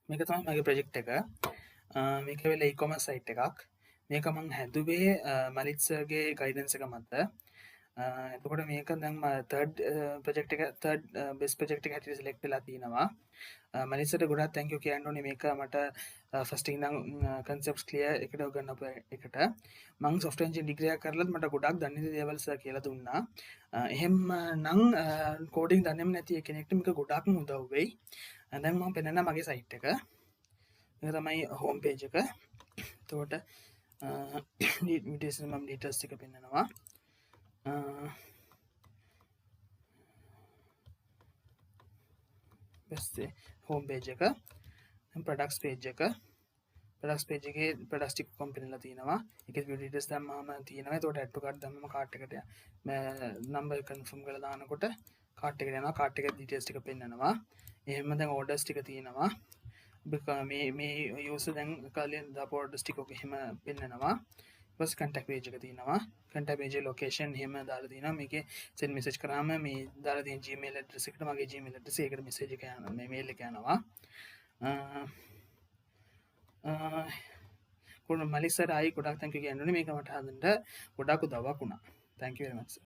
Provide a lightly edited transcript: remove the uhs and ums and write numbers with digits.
මේක තමයි මගේ ප්‍රොජෙක්ට් එක. මේක වෙලා e-commerce site එකක්. මේක මං හැදුවේ මලිත් සර්ගේ ගයිඩන්ස් එක මත. එතකොට මේක දැන් තර්ඩ් ප්‍රොජෙක්ට් එක තර්ඩ් බෙස්ට් ප්‍රොජෙක්ට් එක හැටියට සිලෙක්ට් වෙලා තිනවා. මලිත්ට ගොඩක් තැන්ක් යූ කියන්න ඕනේ මේක මට ෆස්ට් ඉඳන් කන්සෙප්ට්ස් ක්ලියර් එකට ගන්නපු එකට. මං සොෆ්ට්වෙයාර් එන්ජිනියරින් ඩිග්‍රී එකක් කරලත් මට ගොඩක් දන්නේ නැති දේවල් සර් කියලා දුන්නා. එහෙම නම් කෝඩින් දන්නේම නැති කෙනෙක්ට මේක ගොඩක්ම උදව් වෙයි. දැන් මම පෙන්නන්න මගේ සයිට් එක. මේක තමයි හෝම් පේජ් එක. එතකොට ඩීටේල්ස් මම ඩීටේල්ස් ටික පෙන්නනවා. පස්සේ හෝම් පේජ් එක, ප්‍රොඩක්ට්ස් පේජ් එක. ප්‍රොඩක්ට්ස් පේජ් එකේ ප්‍රොඩක්ට්ස් ටික කොම් පෙන්නලා තියෙනවා. ඒකේ view details දැම්මම තියෙනවා. එතකොට add to cart දැම්මම cart එකට නම්බර් කන්ෆර්ම් කරලා දානකොට cart එකට යනවා. cart එකේ details ටික පෙන්නනවා. එහෙම දැන් orders ටික තියෙනවා. මේ user දැන් කාලෙන් දාපු orders ටික ඔක එහෙම පෙන්නනවා. ඊපස් contact page එක තියෙනවා. contact page location එහෙම දාලා තියෙනවා. මේකේ send message කරාම මේ දාලා තියෙන Gmail address එකට මගේ Gmail address එකකට message එක යනවා. මේ mail එක යනවා. මලික් සර් ආයි ගොඩක් තැන්ක් යූ කියන්න ඕනේ මේක මට හදන්න ගොඩක් උදව්වක් වුණා. thank you very much.